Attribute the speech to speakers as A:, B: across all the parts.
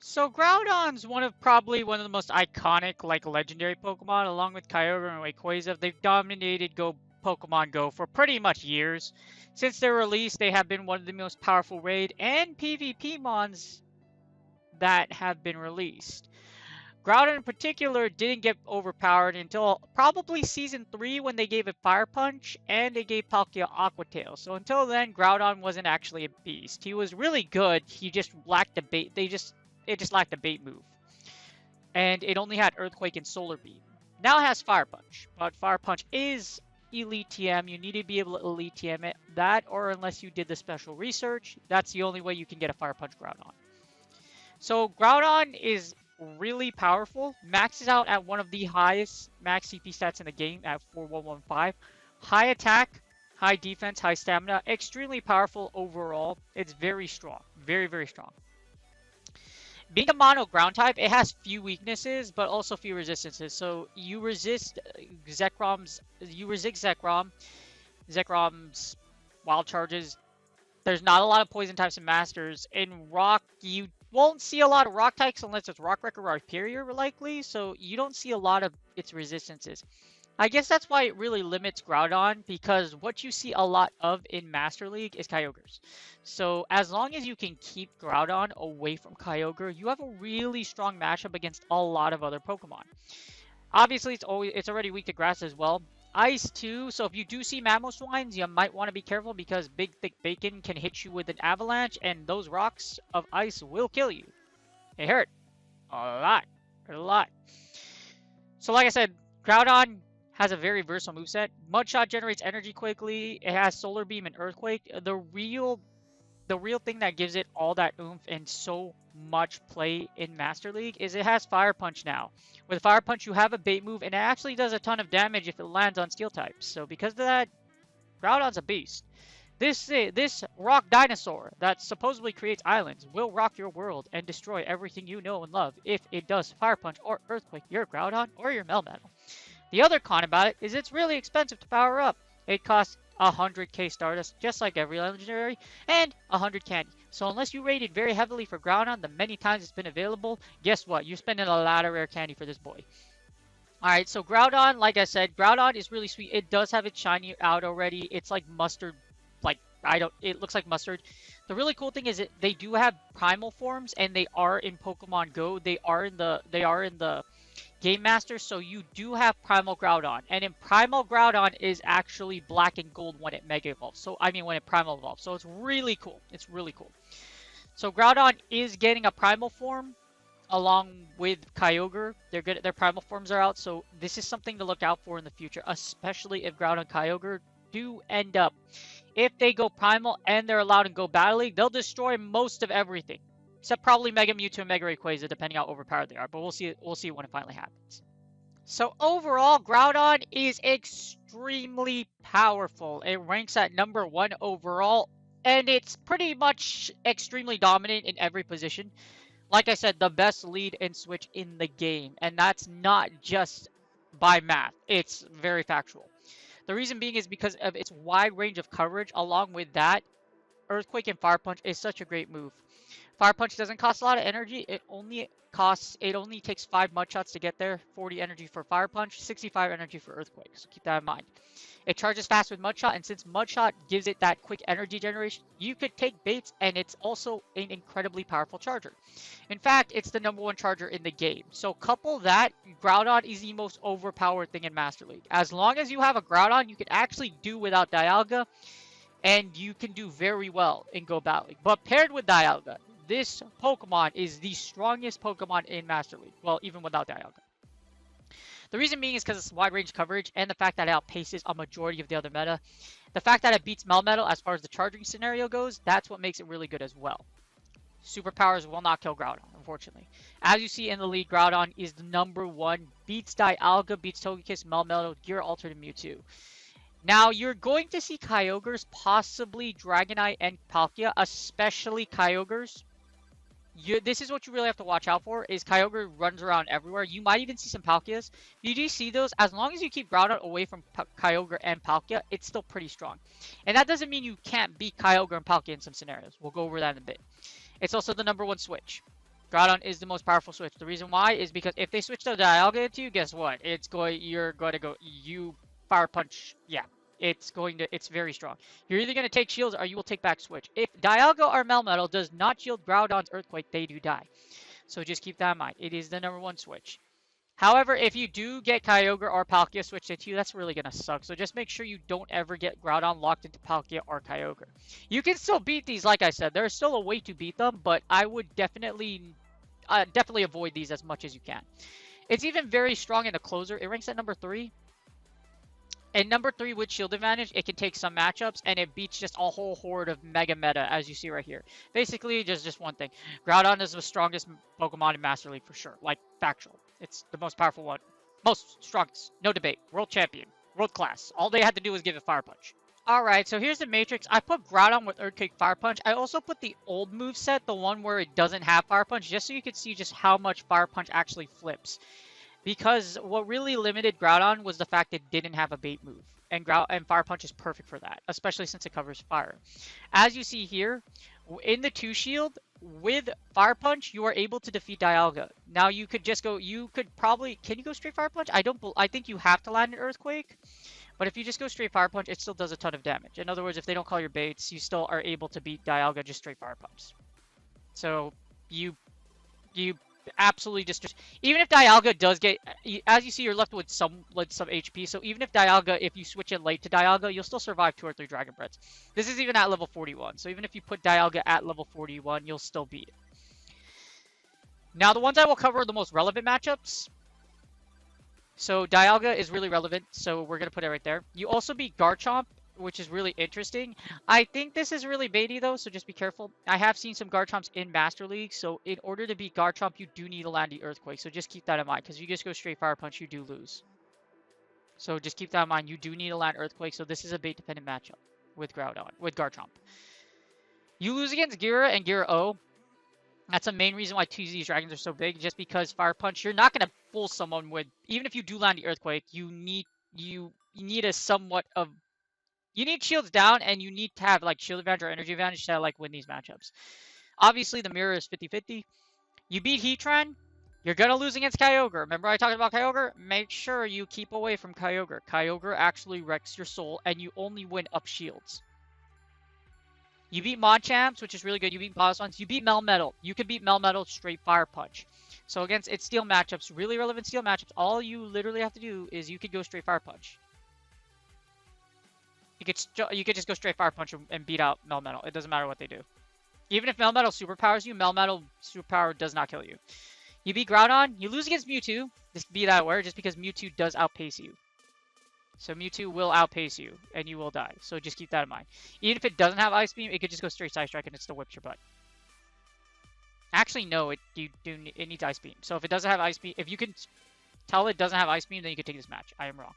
A: So Groudon's probably one of the most iconic, like, legendary Pokemon, along with Kyogre and Rayquaza. They've dominated Pokemon Go for pretty much years. Since their release, they have been one of the most powerful raid and PvP mons that have been released. Groudon in particular didn't get overpowered until probably Season 3 when they gave it Fire Punch and they gave Palkia Aqua Tail. So until then, Groudon wasn't actually a beast. He was really good, he just lacked a bait. It just lacked a bait move. And it only had Earthquake and Solar Beam. Now it has Fire Punch, but Fire Punch is Elite TM. You need to be able to Elite TM it. That, or unless you did the special research, that's the only way you can get a Fire Punch Groudon. So Groudon is really powerful. Maxes out at one of the highest max CP stats in the game at 4115. High attack, high defense, high stamina. Extremely powerful overall. It's very strong. Very, very strong. Being a mono ground type, it has few weaknesses, but also few resistances. So you resist Zekrom's wild charges. There's not a lot of poison types and masters. In rock, you won't see a lot of rock types unless it's Rock Wrecker or Hyperior, likely. So you don't see a lot of its resistances. I guess that's why it really limits Groudon, because what you see a lot of in Master League is Kyogres. So as long as you can keep Groudon away from Kyogre, you have a really strong matchup against a lot of other Pokemon. Obviously, it's already weak to grass as well. Ice too, so if you do see Mamoswines, you might want to be careful because Big Thick Bacon can hit you with an avalanche, and those rocks of ice will kill you. They hurt. A lot. A lot. So like I said, Groudon has a very versatile moveset. Mudshot generates energy quickly. It has Solar Beam and Earthquake. The real thing that gives it all that oomph and so much play in Master League is it has Fire Punch now. With Fire Punch, you have a bait move, and it actually does a ton of damage if it lands on Steel types. So because of that, Groudon's a beast. This rock dinosaur that supposedly creates islands will rock your world and destroy everything you know and love if it does Fire Punch or Earthquake your Groudon or your Melmetal. The other con about it is it's really expensive to power up. It costs 100k Stardust, just like every legendary, and 100 candy. So unless you rated very heavily for Groudon the many times it's been available, guess what? You're spending a lot of rare candy for this boy. Alright, so Groudon, like I said, Groudon is really sweet. It does have its shiny out already. It's like mustard, it looks like mustard. The really cool thing is they do have primal forms, and they are in Pokemon Go. They are in the Game Master, so you do have Primal Groudon, and in Primal Groudon is actually black and gold when it Mega Evolves. So I mean when it Primal Evolves. So it's really cool. It's really cool. So Groudon is getting a Primal form along with Kyogre. Their Primal forms are out, so this is something to look out for in the future, especially if Groudon and Kyogre do end up. If they go Primal and they're allowed to go Battle League, they'll destroy most of everything. Except probably Mega Mewtwo and Mega Rayquaza, depending how overpowered they are. But we'll see when it finally happens. So overall, Groudon is extremely powerful. It ranks at number 1 overall. And it's pretty much extremely dominant in every position. Like I said, the best lead and switch in the game. And that's not just by math. It's very factual. The reason being is because of its wide range of coverage. Along with that, Earthquake and Fire Punch is such a great move. Fire Punch doesn't cost a lot of energy. It only takes 5 Mudshots to get there. 40 energy for Fire Punch, 65 energy for Earthquake. So keep that in mind. It charges fast with Mudshot, and since Mudshot gives it that quick energy generation, you could take baits, and it's also an incredibly powerful charger. In fact, it's the #1 charger in the game. So couple that, Groudon is the most overpowered thing in Master League. As long as you have a Groudon, you can actually do without Dialga, and you can do very well in Go Battle League. But paired with Dialga, this Pokemon is the strongest Pokemon in Master League. Well, even without Dialga. The reason being is because it's wide range coverage and the fact that it outpaces a majority of the other meta. The fact that it beats Melmetal as far as the charging scenario goes, that's what makes it really good as well. Superpowers will not kill Groudon, unfortunately. As you see in the league, Groudon is the #1, beats Dialga, beats Togekiss, Melmetal, Gear Altered, and Mewtwo. Now, you're going to see Kyogres, possibly Dragonite and Palkia, especially Kyogres. This is what you really have to watch out for, is Kyogre runs around everywhere. You might even see some Palkias. You do see those. As long as you keep Groudon away from Kyogre and Palkia, it's still pretty strong. And that doesn't mean you can't beat Kyogre and Palkia in some scenarios. We'll go over that in a bit. It's also the #1 switch. Groudon is the most powerful switch. The reason why is because if they switch to Dialga into you, guess what? You're going to go, Fire Punch, yeah. It's very strong. You're either going to take shields or you will take back switch. If Dialga or Melmetal does not shield Groudon's Earthquake, they do die. So just keep that in mind. It is the #1 switch. However, if you do get Kyogre or Palkia switched into you, that's really going to suck. So just make sure you don't ever get Groudon locked into Palkia or Kyogre. You can still beat these, like I said. There's still a way to beat them, but I would definitely avoid these as much as you can. It's even very strong in the closer. It ranks at #3. And #3 with shield advantage, it can take some matchups, and it beats just a whole horde of mega meta, as you see right here. Basically, just one thing. Groudon is the strongest Pokemon in Master League for sure. Like, factual. It's the most powerful one. Most strongest. No debate. World champion. World class. All they had to do was give it Fire Punch. Alright, so here's the Matrix. I put Groudon with Earthquake Fire Punch. I also put the old moveset, the one where it doesn't have Fire Punch, just so you can see just how much Fire Punch actually flips. Because what really limited Groudon was the fact it didn't have a bait move. And Fire Punch is perfect for that, especially since it covers fire. As you see here, in the 2 shield, with Fire Punch, you are able to defeat Dialga. Now you could just go, can you go straight Fire Punch? I think you have to land an Earthquake. But if you just go straight Fire Punch, it still does a ton of damage. In other words, if they don't call your baits, you still are able to beat Dialga just straight Fire Punch. So you absolutely just even if Dialga does get, as you see, you're left with some HP. So even if Dialga, if you switch it late to Dialga, you'll still survive 2 or 3 Dragon Breaths. This is even at level 41. So even if you put Dialga at level 41, you'll still beat it. Now the ones I will cover are the most relevant matchups. So Dialga is really relevant, so we're gonna put it right there. You also beat Garchomp, which is really interesting. I think this is really baity though, so just be careful. I have seen some Garchomps in Master League, so in order to beat Garchomp, you do need to land the Earthquake. So just keep that in mind, because if you just go straight Fire Punch, you do lose. So just keep that in mind. You do need to land Earthquake, so this is a bait-dependent matchup with Garchomp. You lose against Gira and Gira O. That's the main reason why 2Z's Dragons are so big, just because Fire Punch, you're not going to fool someone with, even if you do land the Earthquake, you need a somewhat of, you need shields down, and you need to have like shield advantage or energy advantage to like win these matchups. Obviously, the mirror is 50-50. You beat Heatran, you're going to lose against Kyogre. Remember I talked about Kyogre? Make sure you keep away from Kyogre. Kyogre actually wrecks your soul, and you only win up shields. You beat Machamps, which is really good. You beat Bosons. You beat Melmetal. You can beat Melmetal straight Fire Punch. So against its steel matchups, really relevant steel matchups, all you literally have to do is you could go straight Fire Punch. You could just go straight Fire Punch and beat out Melmetal. It doesn't matter what they do. Even if Melmetal superpowers you, Melmetal superpower does not kill you. You beat Groudon. You lose against Mewtwo. Just be that aware, just because Mewtwo does outpace you. So Mewtwo will outpace you, and you will die. So just keep that in mind. Even if it doesn't have Ice Beam, it could just go straight Side Strike and it still whips your butt. Actually, no, it needs Ice Beam. So if it doesn't have Ice Beam, if you can tell it doesn't have Ice Beam, then you can take this match. I am wrong.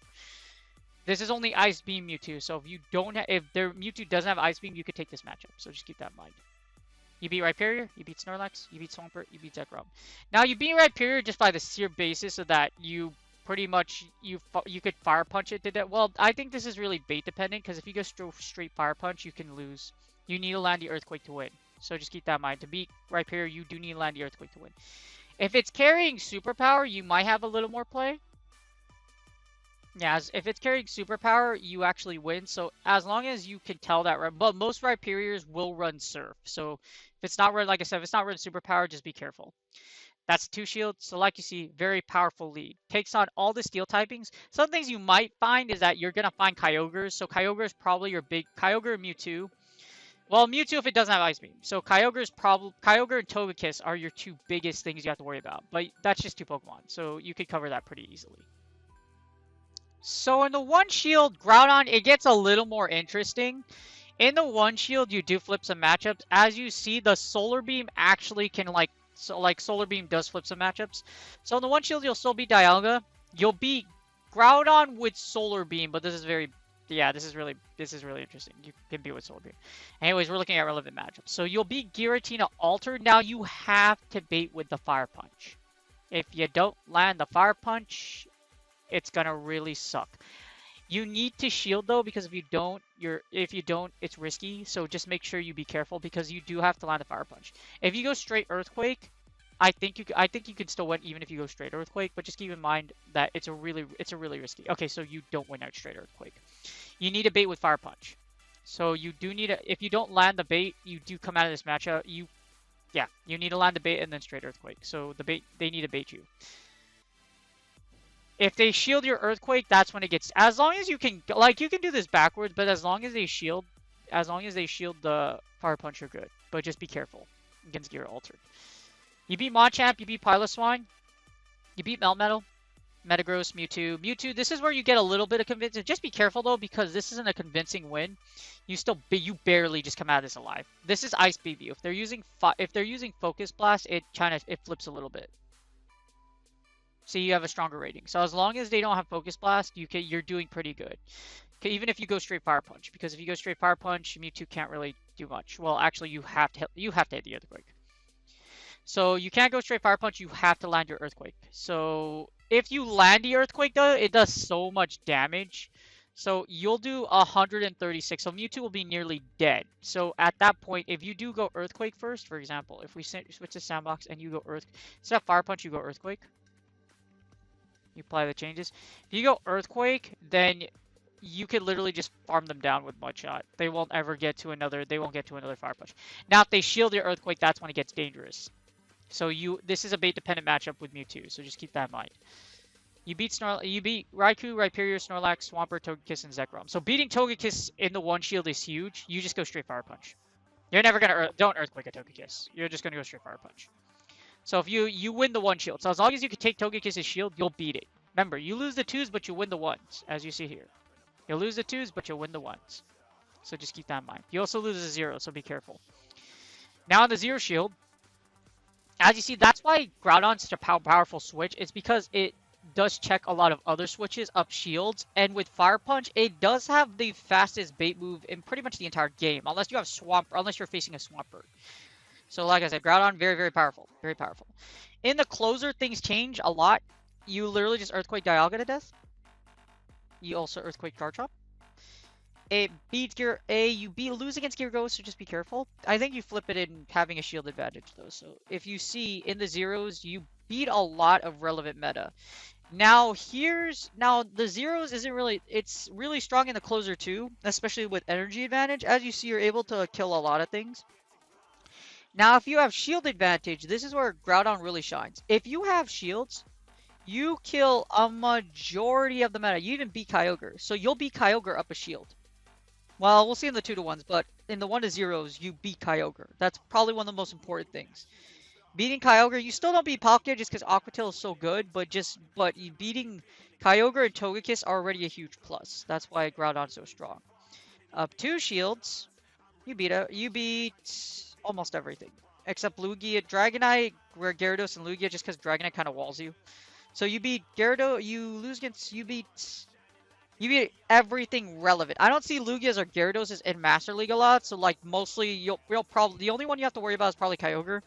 A: This is only Ice Beam Mewtwo, so if their Mewtwo doesn't have Ice Beam, you could take this matchup. So just keep that in mind. You beat Rhyperior, you beat Snorlax, you beat Swampert, you beat Zekrom. Now you beat Rhyperior just by the sheer basis so that you pretty much you could Fire Punch it to that. Well, I think this is really bait dependent, because if you go straight Fire Punch, you can lose. You need to land the Earthquake to win. So just keep that in mind. To beat Rhyperior, you do need to land the Earthquake to win. If it's carrying Superpower, you might have a little more play. Yeah, if it's carrying Superpower, you actually win. So as long as you can tell that, but most Rhyperiors will run Surf. So if it's not run, like I said, if it's not run Superpower, just be careful. That's 2 shields. So like you see, very powerful lead. Takes on all the steel typings. Some things you might find is that you're going to find Kyogres. So Kyogre is probably your big, Kyogre and Mewtwo. Well, Mewtwo if it doesn't have Ice Beam. So Kyogre and Togekiss are your 2 biggest things you have to worry about. But that's just 2 Pokemon. So you could cover that pretty easily. So in the one shield, Groudon, it gets a little more interesting. In the one shield, you do flip some matchups. As you see, the Solar Beam actually can Solar Beam does flip some matchups. So in the one shield, you'll still beat Dialga. You'll beat Groudon with Solar Beam, but this is very, yeah, this is really interesting. You can beat with Solar Beam. Anyways, we're looking at relevant matchups. So you'll beat Giratina Altered. Now you have to bait with the Fire Punch. If you don't land the Fire Punch, it's gonna really suck. You need to shield though, because if you don't, it's risky. So just make sure you be careful because you do have to land a Fire Punch. If you go straight Earthquake, I think you can still win even if you go straight Earthquake, but just keep in mind that it's a really risky. Okay, so you don't win out straight Earthquake. You need a bait with Fire Punch. So you do need if you don't land the bait, you do come out of this matchup. You need to land the bait and then straight Earthquake. So the bait, they need to bait you. If they shield your Earthquake, that's when it gets. As long as you can, you can do this backwards, but as long as they shield the Fire Punch, you're good. But just be careful against Gear Altered. You beat Machamp, you beat Piloswine, you beat Melmetal, Metagross, Mewtwo. Mewtwo, this is where you get a little bit of convincing. Just be careful though, because this isn't a convincing win. You barely just come out of this alive. This is Ice BB. If they're using Focus Blast, it flips a little bit. So you have a stronger rating. So as long as they don't have Focus Blast, you're doing pretty good. Okay, even if you go straight Fire Punch, because if you go straight Fire Punch, Mewtwo can't really do much. Well, actually, you have to hit the Earthquake. So you can't go straight Fire Punch. You have to land your Earthquake. So if you land the Earthquake, though, it does so much damage. So you'll do 136. So Mewtwo will be nearly dead. So at that point, if you do go Earthquake first, for example, if we switch to Sandbox and you go instead of Fire Punch, you go Earthquake. You apply the changes. If you go Earthquake, then you could literally just farm them down with Mudshot. They won't get to another Fire Punch. Now, if they shield your Earthquake, that's when it gets dangerous. So this is a bait dependent matchup with Mewtwo, so just keep that in mind. You beat Raikou, Rhyperior, Snorlax, Swampert, Togekiss, and Zekrom. So beating Togekiss in the one shield is huge. You just go straight Fire Punch. You're never gonna don't Earthquake a Togekiss. You're just gonna go straight Fire Punch. So if you win the one shield. So as long as you can take Togekiss's shield, you'll beat it. Remember, you lose the 2s, but you win the 1s, as you see here. You'll lose the 2s, but you'll win the 1s. So just keep that in mind. You also lose a 0, so be careful. Now on the 0 shield, as you see, that's why Groudon's such a powerful switch. It's because it does check a lot of other switches up shields. And with Fire Punch, it does have the fastest bait move in pretty much the entire game. Unless you have unless you're facing a Swampert. So like I said, Groudon, very, very powerful. Very powerful. In the closer, things change a lot. You literally just Earthquake Dialga to death. You also Earthquake Garchomp. It beats you lose against Gyarados, so just be careful. I think you flip it in having a shield advantage though. So if you see in the zeros, you beat a lot of relevant meta. Now the zeros it's really strong in the closer too, especially with energy advantage. As you see, you're able to kill a lot of things. Now, if you have shield advantage, this is where Groudon really shines. If you have shields, you kill a majority of the meta. You even beat Kyogre. So you'll beat Kyogre up a shield. Well, we'll see in the 2-1s, but in the 1-0s, you beat Kyogre. That's probably one of the most important things. Beating Kyogre, you still don't beat Palkia just because Aqua Tail is so good, but beating Kyogre and Togekiss are already a huge plus. That's why Groudon's so strong. Up 2 shields, you beat almost everything except Lugia, Dragonite, where Gyarados and Lugia, just because Dragonite kind of walls you. So you beat Gyarados, you beat everything relevant. I don't see Lugia's or Gyarados in Master League a lot, so like mostly you'll probably the only one you have to worry about is probably Kyogre.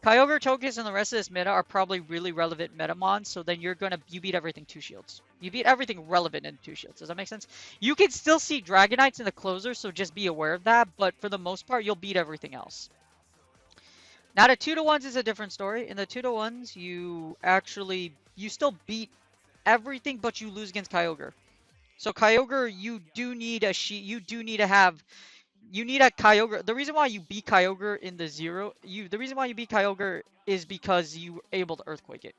A: Kyogre, Togekiss, and the rest of this meta are probably really relevant Metamons, so then you beat everything 2 shields. You beat everything relevant in 2 shields. Does that make sense? You can still see Dragonites in the closer, so just be aware of that, but for the most part, you'll beat everything else. Now, the 2-1s is a different story. In the 2-1s, you still beat everything, but you lose against Kyogre. So Kyogre, you need a Kyogre. The reason why you beat Kyogre in the 0, the reason why you beat Kyogre is because you were able to Earthquake it.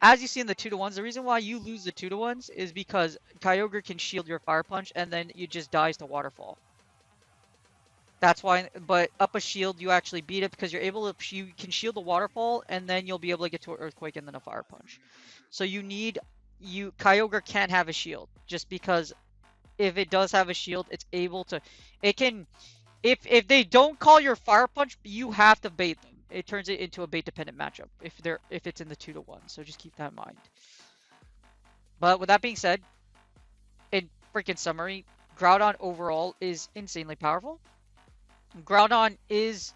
A: As you see in the 2-1s, the reason why you lose the 2-1s is because Kyogre can shield your Fire Punch, and then it just dies to Waterfall. That's why, but up a shield, you actually beat it because you can shield the Waterfall, and then you'll be able to get to an Earthquake and then a Fire Punch. So you need Kyogre can't have a shield just because if it does have a shield, it's able to. It can. If they don't call your Fire Punch, you have to bait them. It turns it into a bait dependent matchup if it's in the 2-to-1. So just keep that in mind. But with that being said, in freaking summary, Groudon overall is insanely powerful. Groudon is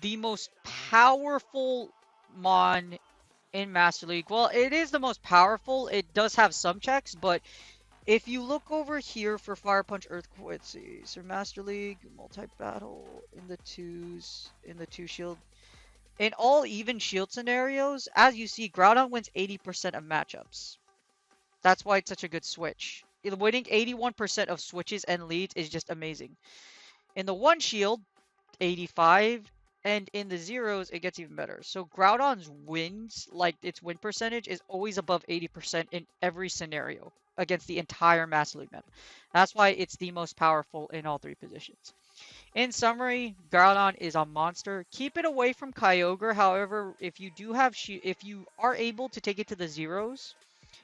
A: the most powerful Mon in Master League. Well, it is the most powerful. It does have some checks, but if you look over here for Fire Punch, Earthquake, let's see, so Master League, multi-battle, in the 2s, in the 2 shield. In all even shield scenarios, as you see, Groudon wins 80% of matchups. That's why it's such a good switch. Winning 81% of switches and leads is just amazing. In the 1 shield, 85, and in the 0s, it gets even better. So Groudon's wins, like its win percentage, is always above 80% in every scenario against the entire Master League meta. That's why it's the most powerful in all 3 positions. In summary, Groudon is a monster. Keep it away from Kyogre. However, if you are able to take it to the 0s,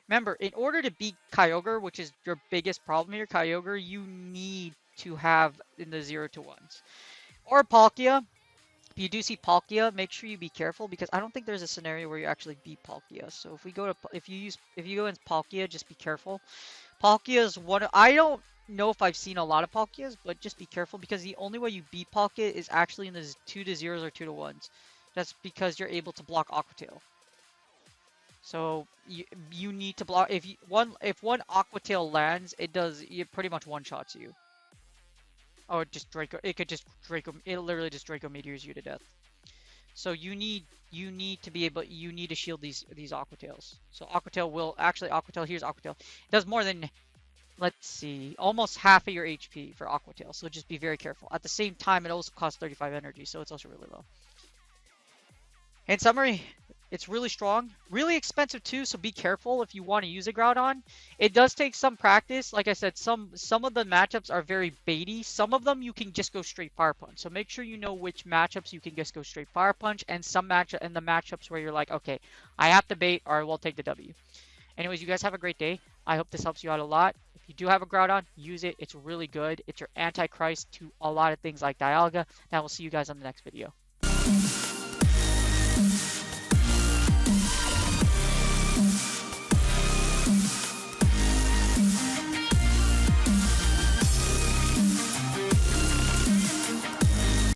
A: remember, in order to beat Kyogre, which is your biggest problem here, Kyogre, you need to have in the 0-to-1s. Or Palkia. If you do see Palkia, make sure you be careful because I don't think there's a scenario where you actually beat Palkia. So if you go in Palkia, just be careful. Palkia is I don't know if I've seen a lot of Palkias, but just be careful because the only way you beat Palkia is actually in the 2-to-0s or 2-to-1s. That's because you're able to block Aqua Tail. So you need to block if one Aqua Tail lands, it pretty much one-shots you. Or just Draco. It could just Draco. It literally just Draco meteors you to death. So you need to be able. You need to shield these Aqua Tails. So Aqua Tail will actually Aqua Tail. Here's Aqua Tail. It does more than, let's see, almost half of your HP for Aqua Tail. So just be very careful. At the same time, it also costs 35 energy, so it's also really low. In summary, it's really strong, really expensive too, so be careful if you want to use a Groudon. It does take some practice. Like I said, some of the matchups are very baity. Some of them you can just go straight Fire Punch. So make sure you know which matchups you can just go straight Fire Punch, and the matchups where you're like, okay, I have to bait or I will take the W. Anyways, you guys have a great day. I hope this helps you out a lot. If you do have a Groudon, use it. It's really good. It's your Antichrist to a lot of things like Dialga. And I will see you guys on the next video.